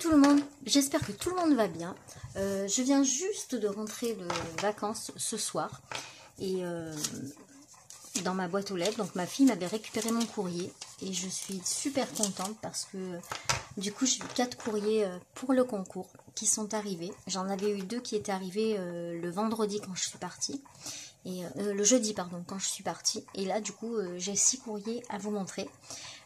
tout le monde, j'espère que tout le monde va bien. Je viens juste de rentrer de vacances ce soir et dans ma boîte aux lettres, donc ma fille m'avait récupéré mon courrier et je suis super contente parce que du coup j'ai eu 4 courriers pour le concours qui sont arrivés. J'en avais eu 2 qui étaient arrivés le vendredi quand je suis partie. Et le jeudi pardon quand je suis partie, et là du coup j'ai 6 courriers à vous montrer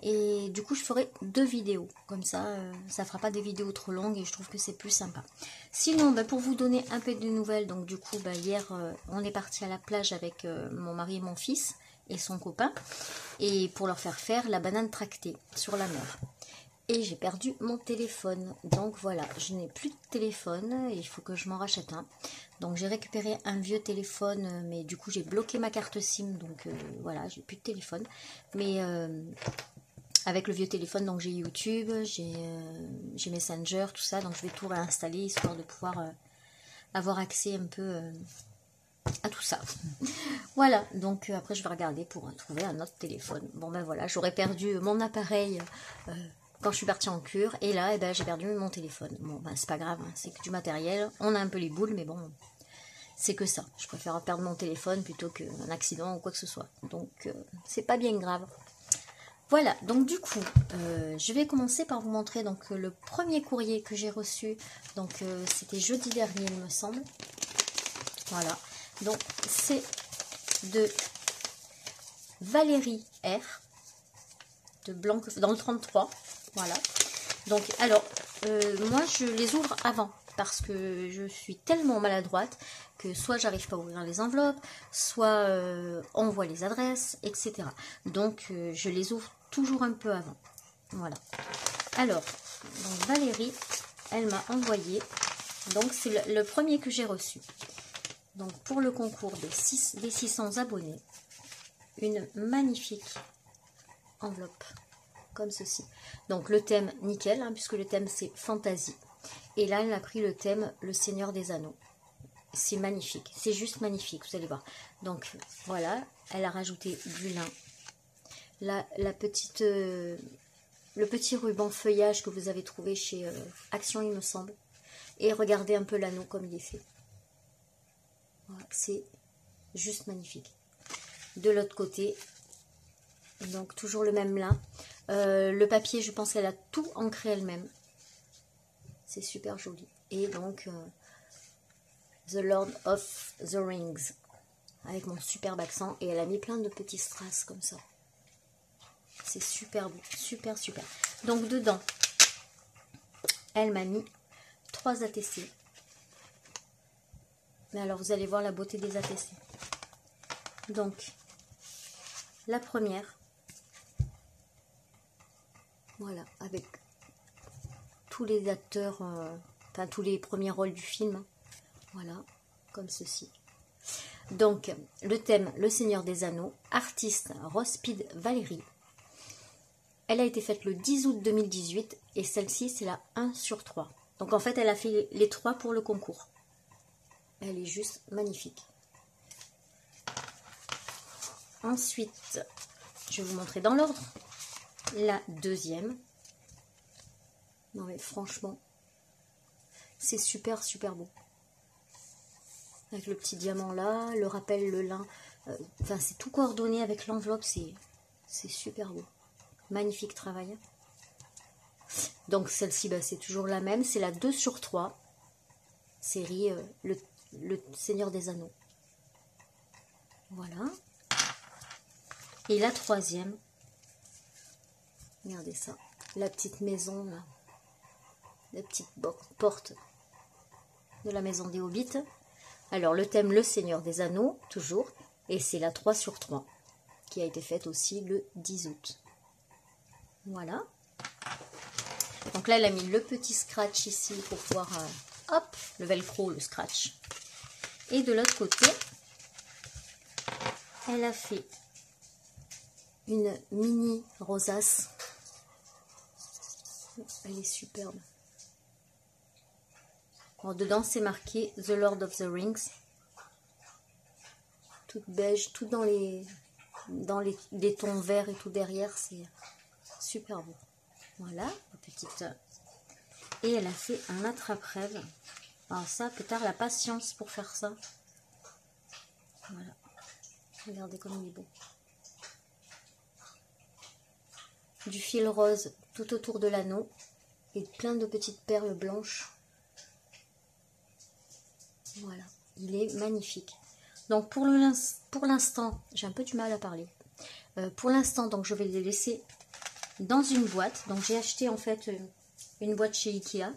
et du coup je ferai 2 vidéos comme ça, ça fera pas des vidéos trop longues et je trouve que c'est plus sympa. Sinon pour vous donner un peu de nouvelles, donc du coup hier on est parti à la plage avec mon mari et mon fils et son copain, et pour leur faire la banane tractée sur la mer. Et j'ai perdu mon téléphone. Donc voilà, je n'ai plus de téléphone. Il faut que je m'en rachète un. Donc j'ai récupéré un vieux téléphone. Mais du coup j'ai bloqué ma carte SIM. Donc voilà, j'ai plus de téléphone. Mais avec le vieux téléphone, donc j'ai YouTube, j'ai Messenger, tout ça. Donc je vais tout réinstaller histoire de pouvoir avoir accès un peu à tout ça. Voilà, donc après je vais regarder pour trouver un autre téléphone. Bon ben voilà, j'aurais perdu mon appareil quand je suis partie en cure, et là j'ai perdu mon téléphone. Bon ben c'est pas grave, hein, c'est que du matériel, on a un peu les boules, mais bon, c'est que ça. Je préfère perdre mon téléphone plutôt qu'un accident ou quoi que ce soit. Donc c'est pas bien grave. Voilà, donc du coup, je vais commencer par vous montrer donc le premier courrier que j'ai reçu. Donc c'était jeudi dernier, il me semble. Voilà, donc c'est de Valérie R. de Blanc dans le 33. Voilà. Donc, alors, moi, je les ouvre avant parce que je suis tellement maladroite que soit j'arrive pas à ouvrir les enveloppes, soit on voit les adresses, etc. Donc, je les ouvre toujours un peu avant. Voilà. Alors, donc Valérie, elle m'a envoyé, donc c'est le premier que j'ai reçu. Donc, pour le concours des 600 abonnés, une magnifique enveloppe comme ceci. Donc le thème nickel, hein, puisque le thème c'est fantasy, et là elle a pris le thème le Seigneur des Anneaux. C'est magnifique, c'est juste magnifique, vous allez voir. Donc voilà, elle a rajouté du lin, la petite le petit ruban feuillage que vous avez trouvé chez Action, il me semble, et regardez un peu l'anneau comme il est fait. Voilà, c'est juste magnifique. De l'autre côté, donc toujours le même lin. Le papier, je pense qu'elle a tout ancré elle-même. C'est super joli. Et donc, The Lord of the Rings. Avec mon superbe accent. Et elle a mis plein de petits strass comme ça. C'est super beau. Super, super. Donc, dedans, elle m'a mis 3 ATC. Mais alors, vous allez voir la beauté des ATC. Donc, la première. Voilà, avec tous les acteurs, enfin tous les premiers rôles du film. Voilà, comme ceci. Donc, le thème, le Seigneur des Anneaux, artiste Rospide Valérie. Elle a été faite le 10 août 2018 et celle-ci, c'est la 1/3. Donc, en fait, elle a fait les 3 pour le concours. Elle est juste magnifique. Ensuite, je vais vous montrer dans l'ordre. La deuxième. Non mais franchement, c'est super super beau. Avec le petit diamant là, le rappel, le lin. Enfin, c'est tout coordonné avec l'enveloppe, c'est super beau. Magnifique travail. Donc celle-ci, c'est toujours la même. C'est la 2/3. Série le Seigneur des Anneaux. Voilà. Et la troisième. Regardez ça. La petite maison là. La petite porte de la maison des Hobbits. Alors le thème le Seigneur des Anneaux, toujours, et c'est la 3/3 qui a été faite aussi le 10 août. Voilà. Donc là elle a mis le petit scratch ici pour pouvoir, hop, le velcro, le scratch. Et de l'autre côté, elle a fait une mini rosace. Elle est superbe. Alors, dedans, c'est marqué The Lord of the Rings. Toute beige, tout dans les tons verts et tout derrière. C'est super beau. Voilà, la petite Et elle a fait un attrape-rêve. Alors ça, peut-être la patience pour faire ça. Voilà. Regardez comme il est beau. Du fil rose tout autour de l'anneau. Et plein de petites perles blanches. Voilà. Il est magnifique. Donc pour l'instant, j'ai un peu du mal à parler. Pour l'instant, donc je vais les laisser dans une boîte. Donc j'ai acheté en fait une boîte chez Ikea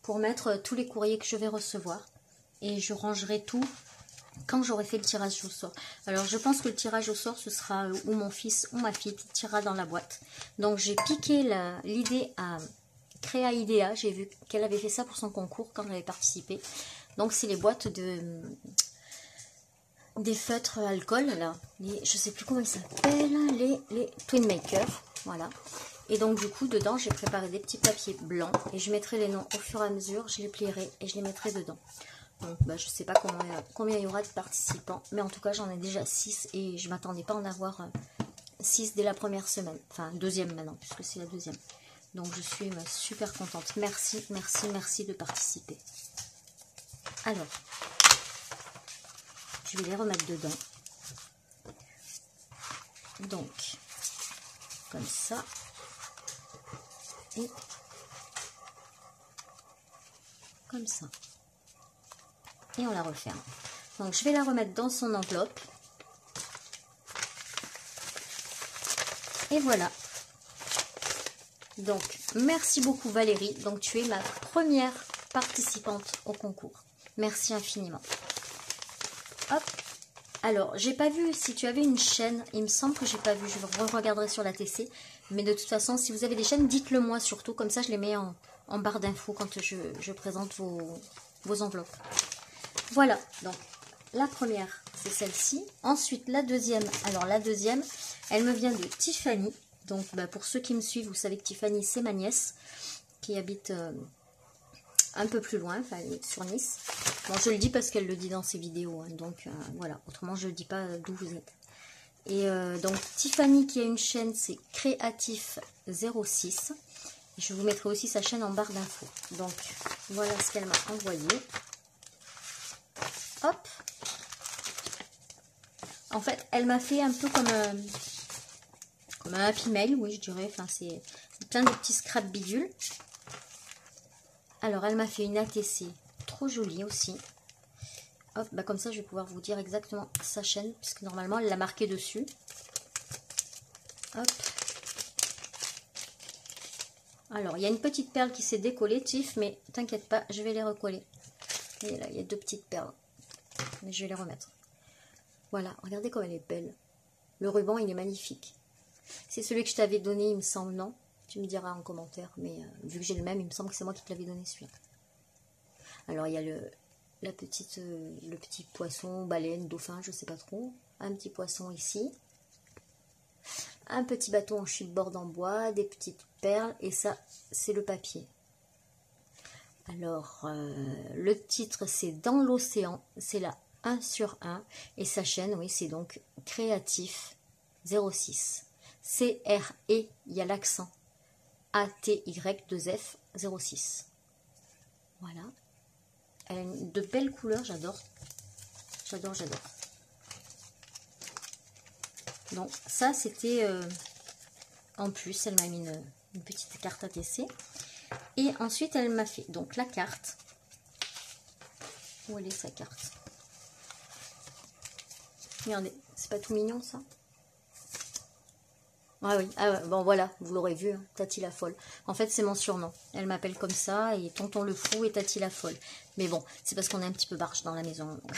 pour mettre tous les courriers que je vais recevoir. Et je rangerai tout quand j'aurai fait le tirage au sort. Alors je pense que le tirage au sort, ce sera ou mon fils ou ma fille qui tirera dans la boîte. Donc j'ai piqué l'idée à Créa Idea. J'ai vu qu'elle avait fait ça pour son concours quand j'avais participé. Donc c'est les boîtes des feutres alcool là. Je sais plus comment ils s'appellent. Les Twin Maker. Voilà. Et donc du coup dedans j'ai préparé des petits papiers blancs et je mettrai les noms au fur et à mesure, je les plierai et je les mettrai dedans. Donc bah, je sais pas combien il y aura de participants, mais en tout cas j'en ai déjà 6 et je m'attendais pas à en avoir 6 dès la première semaine, enfin deuxième maintenant puisque c'est la deuxième. Donc je suis super contente. Merci, merci, merci de participer. Alors, je vais les remettre dedans. Donc, comme ça. Et comme ça. Et on la referme. Donc je vais la remettre dans son enveloppe. Et voilà. Donc merci beaucoup Valérie. Donc tu es ma première participante au concours. Merci infiniment. Hop. Alors j'ai pas vu si tu avais une chaîne. Il me semble que j'ai pas vu. Je regarderai sur la TC. Mais de toute façon, si vous avez des chaînes, dites-le moi surtout. Comme ça, je les mets en barre d'infos quand je présente vos enveloppes. Voilà. Donc, la première, c'est celle-ci. Ensuite, la deuxième. Alors, la deuxième, elle me vient de Tiffany. Donc, bah, pour ceux qui me suivent, vous savez que Tiffany, c'est ma nièce qui habite un peu plus loin, enfin, sur Nice. Bon, je le dis parce qu'elle le dit dans ses vidéos. Hein, donc, voilà. Autrement, je ne dis pas d'où vous êtes. Et donc Tiffany qui a une chaîne, c'est Créatif 06. Et je vous mettrai aussi sa chaîne en barre d'infos. Donc voilà ce qu'elle m'a envoyé. Hop. En fait, elle m'a fait un peu comme un Happy Mail, oui je dirais. Enfin, c'est plein de petits scrap bidules. Alors elle m'a fait une ATC trop jolie aussi. Hop, bah comme ça je vais pouvoir vous dire exactement sa chaîne, puisque normalement elle l'a marqué dessus. Hop. Alors il y a une petite perle qui s'est décollée, Tiff, mais t'inquiète pas, je vais les recoller. Et là il y a deux petites perles, mais je vais les remettre. Voilà, regardez comme elle est belle. Le ruban il est magnifique. C'est celui que je t'avais donné, il me semble, non? Tu me diras en commentaire, mais vu que j'ai le même, il me semble que c'est moi qui te l'avais donné celui-là. Alors il y a le petit poisson, baleine, dauphin, je sais pas trop. Un petit poisson ici. Un petit bateau en chipboard en bois, des petites perles, et ça, c'est le papier. Alors, le titre, c'est Dans l'océan, c'est la 1 sur 1, et sa chaîne, oui, c'est donc Créatif 06. C-R-E, il y a l'accent. A-T-Y-2-F 06. Voilà. Elle a de belles couleurs, j'adore. J'adore, j'adore. Donc ça c'était en plus, elle m'a mis une petite carte ATC. Et ensuite elle m'a fait donc la carte. Où elle est sa carte? Regardez, c'est pas tout mignon ça? Ah oui, ah ouais, bon voilà, vous l'aurez vu, hein, Tati la folle. En fait c'est mon surnom, elle m'appelle comme ça, et Tonton le fou et Tati la folle. Mais bon, c'est parce qu'on est un petit peu barge dans la maison. Donc.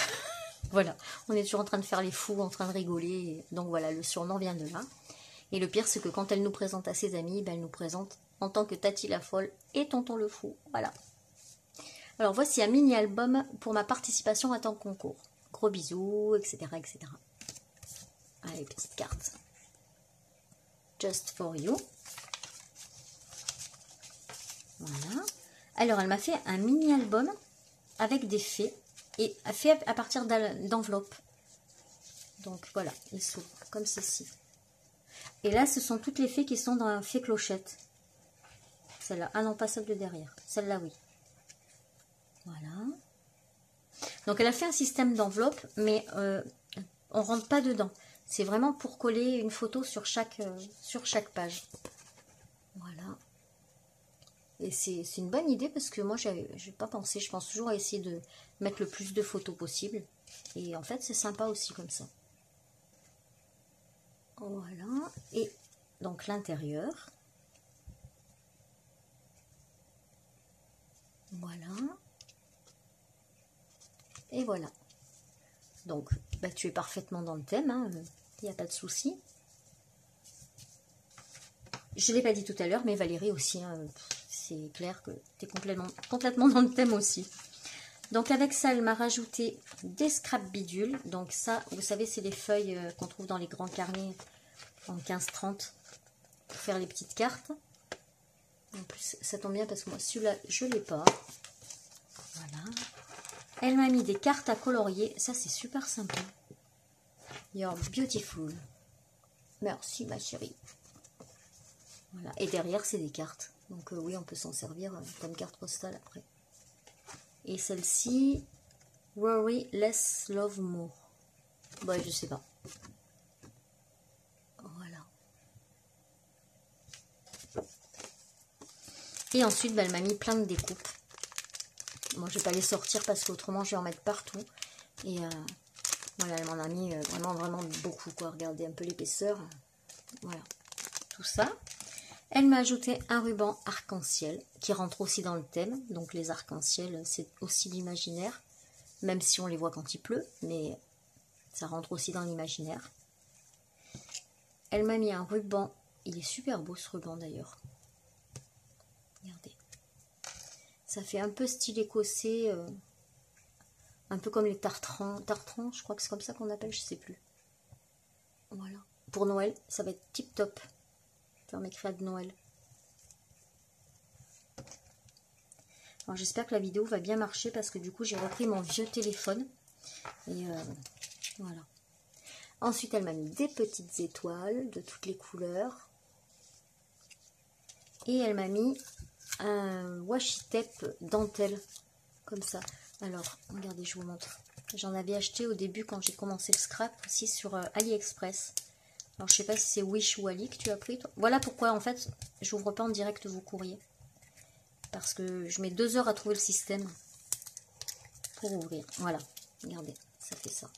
Voilà, on est toujours en train de faire les fous, en train de rigoler. Donc voilà, le surnom vient de là. Et le pire, c'est que quand elle nous présente à ses amis, ben, elle nous présente en tant que Tati la folle et Tonton le fou. Voilà. Alors voici un mini-album pour ma participation à ton concours. Gros bisous, etc. etc. Allez, petite carte. Just for you. Voilà. Alors, elle m'a fait un mini-album avec des fées. Et fait à partir d'enveloppes. Donc voilà, il s'ouvre comme ceci. Et là, ce sont toutes les fées qui sont dans la fée clochette. celle-là. Ah non, pas celle de derrière. Celle-là, oui. Voilà. Donc, elle a fait un système d'enveloppe, mais on rentre pas dedans. C'est vraiment pour coller une photo sur chaque page. Voilà. Et c'est une bonne idée parce que moi, j'ai pas pensé. Je pense toujours à essayer de mettre le plus de photos possible. Et en fait, c'est sympa aussi comme ça. Voilà. Et donc, l'intérieur. Voilà. Et voilà. Donc, bah, tu es parfaitement dans le thème. Hein, il n'y a pas de souci. Je ne l'ai pas dit tout à l'heure, mais Valérie aussi. Hein, c'est clair que tu es complètement dans le thème aussi. Donc avec ça, elle m'a rajouté des scrap bidules. Donc ça, vous savez, c'est les feuilles qu'on trouve dans les grands carnets en 15-30 pour faire les petites cartes. En plus, ça tombe bien parce que moi, celui-là, je ne l'ai pas. Voilà. Elle m'a mis des cartes à colorier. Ça, c'est super sympa. You're beautiful. Merci, ma chérie. Voilà. Et derrière, c'est des cartes. Donc oui, on peut s'en servir comme carte postale après. Et celle-ci, Worry Less, Love More. Bah, je sais pas. Voilà. Et ensuite, bah, elle m'a mis plein de découpes. Moi, je vais pas les sortir parce qu'autrement, je vais en mettre partout. Et voilà, elle m'en a mis vraiment beaucoup, quoi. Regardez un peu l'épaisseur. Voilà. Tout ça. Elle m'a ajouté un ruban arc-en-ciel qui rentre aussi dans le thème. Donc les arcs-en-ciel, c'est aussi l'imaginaire. Même si on les voit quand il pleut, mais ça rentre aussi dans l'imaginaire. Elle m'a mis un ruban. Il est super beau ce ruban d'ailleurs. Regardez. Ça fait un peu style écossais. Un peu comme les tartrans. Tartrans, je crois que c'est comme ça qu'on appelle, je sais plus. Voilà. Pour Noël, ça va être tip top. Faire mes créas de Noël. Alors j'espère que la vidéo va bien marcher parce que du coup j'ai repris mon vieux téléphone. Et voilà. Ensuite elle m'a mis des petites étoiles de toutes les couleurs. Et elle m'a mis un washi tape dentelle. Comme ça. Alors regardez, je vous montre. J'en avais acheté au début quand j'ai commencé le scrap aussi sur AliExpress. Alors, je sais pas si c'est Wish ou Ali que tu as pris, toi. Voilà pourquoi, en fait, j'ouvre pas en direct vos courriers. Parce que je mets 2 heures à trouver le système pour ouvrir. Voilà, regardez, ça fait ça.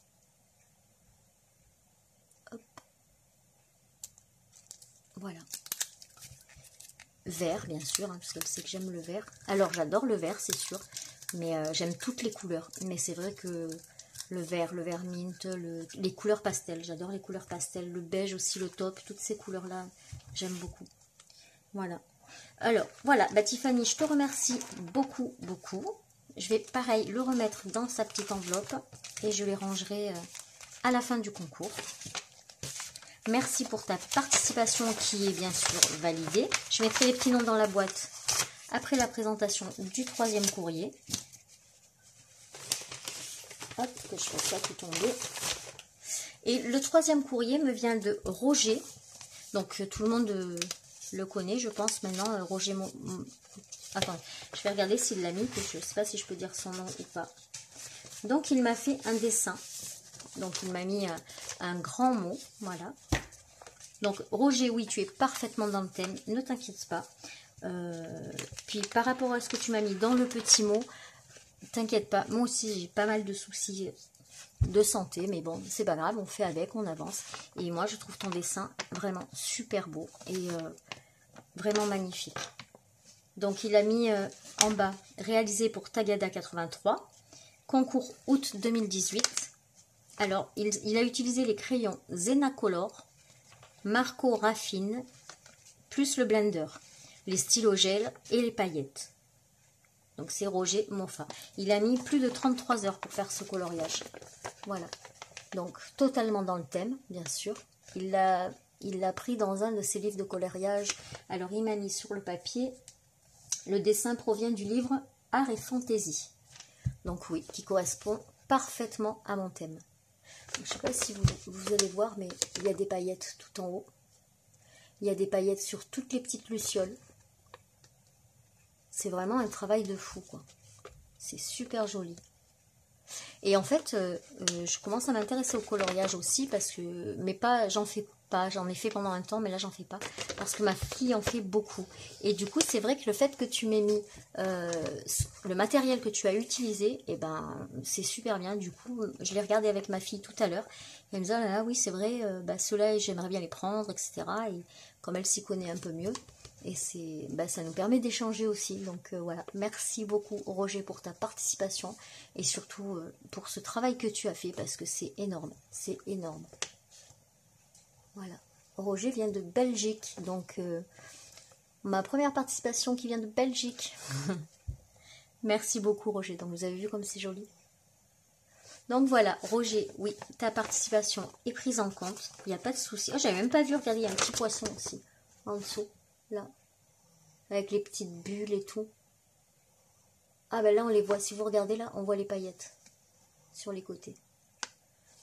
Hop. Voilà. Vert, bien sûr, hein, parce qu'elle sait que j'aime le vert. Alors, j'adore le vert, c'est sûr. Mais j'aime toutes les couleurs. Mais c'est vrai que le vert mint, les couleurs pastel. J'adore les couleurs pastel. Le beige aussi, le taupe. Toutes ces couleurs-là, j'aime beaucoup. Voilà. Alors, voilà. Bah, Tiffany, je te remercie beaucoup. Je vais, pareil, le remettre dans sa petite enveloppe. Et je les rangerai à la fin du concours. Merci pour ta participation qui est bien sûr validée. Je mettrai les petits noms dans la boîte après la présentation du 3e courrier. Hop, que je fasse ça tout tomber. Et le 3e courrier me vient de Roger. Donc tout le monde le connaît, je pense maintenant. Roger, attends, je vais regarder s'il l'a mis. Je ne sais pas si je peux dire son nom ou pas. Donc il m'a fait un dessin. Donc il m'a mis un grand mot. Voilà. Donc Roger, oui, tu es parfaitement dans le thème. Ne t'inquiète pas. Puis par rapport à ce que tu m'as mis dans le petit mot, t'inquiète pas, moi aussi j'ai pas mal de soucis de santé, mais bon, c'est pas grave, on fait avec, on avance. Et moi je trouve ton dessin vraiment super beau et vraiment magnifique. Donc il a mis en bas, réalisé pour Tagada 83, concours août 2018. Alors il a utilisé les crayons Zenacolor, Marco Raffine, plus le blender, les stylos gel et les paillettes. Donc c'est Roger Moffa. Il a mis plus de 33 heures pour faire ce coloriage. Voilà. Donc totalement dans le thème, bien sûr. Il l'a pris dans un de ses livres de coloriage. Alors il m'a mis sur le papier. Le dessin provient du livre Art et Fantaisie. Donc oui, qui correspond parfaitement à mon thème. Donc, je ne sais pas si vous allez voir, mais il y a des paillettes tout en haut. Il y a des paillettes sur toutes les petites lucioles. C'est vraiment un travail de fou, quoi. C'est super joli. Et en fait, je commence à m'intéresser au coloriage aussi, parce que, mais pas, j'en fais pas, j'en ai fait pendant un temps, mais là j'en fais pas, parce que ma fille en fait beaucoup. Et du coup, c'est vrai que le fait que tu m'aies mis le matériel que tu as utilisé, et ben c'est super bien. Du coup, je l'ai regardé avec ma fille tout à l'heure, et elle me disait, ah, là, oui c'est vrai, ceux-là j'aimerais bien les prendre, etc. Et comme elle s'y connaît un peu mieux, et c'est, ça nous permet d'échanger aussi. Donc voilà, merci beaucoup Roger pour ta participation et surtout pour ce travail que tu as fait, parce que c'est énorme, c'est énorme. Voilà, Roger vient de Belgique, donc ma première participation qui vient de Belgique. Merci beaucoup Roger, donc vous avez vu comme c'est joli. Donc voilà, Roger, oui, ta participation est prise en compte, il n'y a pas de souci. Oh, j'avais même pas vu, regardez, il y a un petit poisson aussi, en dessous, là, avec les petites bulles et tout. Ah ben là on les voit, si vous regardez là, on voit les paillettes sur les côtés.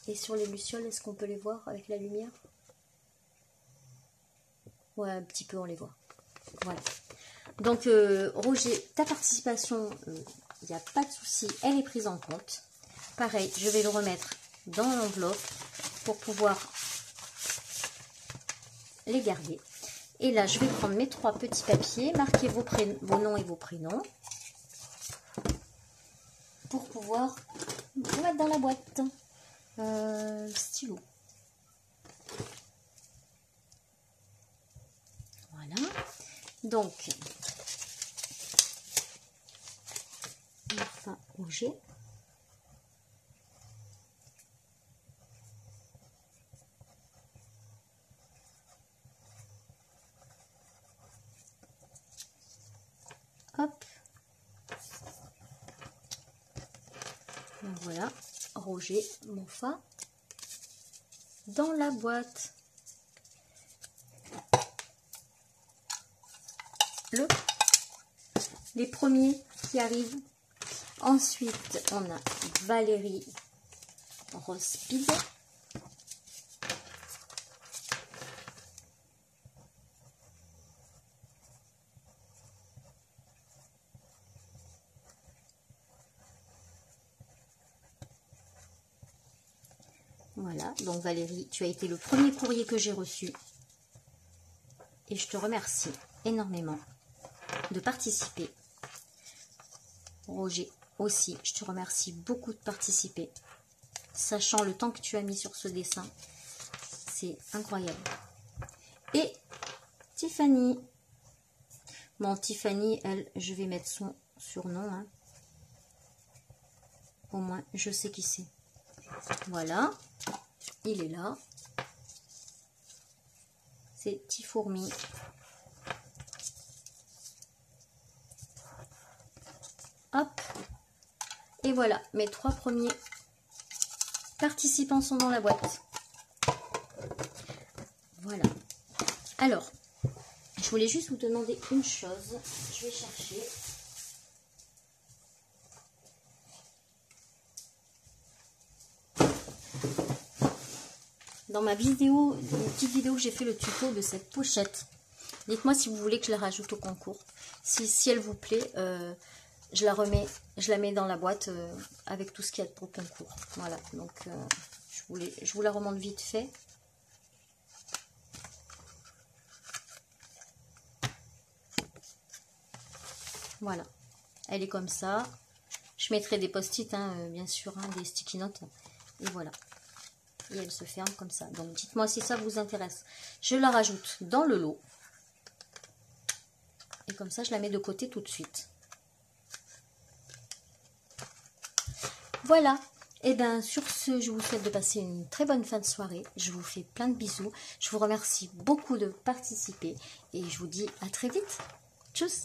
Et sur les lucioles, est-ce qu'on peut les voir avec la lumière? Ouais, un petit peu on les voit. Voilà. Donc Roger, ta participation, il n'y a pas de souci, elle est prise en compte. Pareil, je vais le remettre dans l'enveloppe pour pouvoir les garder. Et là, je vais prendre mes 3 petits papiers, marquer vos noms et vos prénoms, pour pouvoir vous mettre dans la boîte. Stylo. Voilà. Donc, enfin, Roger. Hop. Donc voilà, Roger, Mofa, dans la boîte. Les premiers qui arrivent. Ensuite, on a Valérie Rose Speed. Voilà, donc Valérie, tu as été le premier courrier que j'ai reçu. Et je te remercie énormément de participer. Roger aussi, je te remercie beaucoup de participer. Sachant le temps que tu as mis sur ce dessin, c'est incroyable. Et Tiffany. Bon, Tiffany, elle, je vais mettre son surnom. Hein. Au moins, je sais qui c'est. Voilà, il est là. C'est Tifourmi. Hop. Et voilà, mes 3 premiers participants sont dans la boîte. Voilà. Alors, je voulais juste vous demander une chose. Je vais chercher. Dans ma vidéo, une petite vidéo que j'ai fait le tuto de cette pochette. Dites-moi si vous voulez que je la rajoute au concours. Si elle vous plaît, je la remets, je la mets dans la boîte avec tout ce qu'il y a pour le concours. Voilà, donc je vous la remonte vite fait. Voilà, elle est comme ça. Je mettrai des post-it, hein, bien sûr, hein, des sticky notes. Et voilà. Et elle se ferme comme ça. Donc dites-moi si ça vous intéresse. Je la rajoute dans le lot. Et comme ça, je la mets de côté tout de suite. Voilà. Et bien sur ce, je vous souhaite de passer une très bonne fin de soirée. Je vous fais plein de bisous. Je vous remercie beaucoup de participer. Et je vous dis à très vite. Tchuss!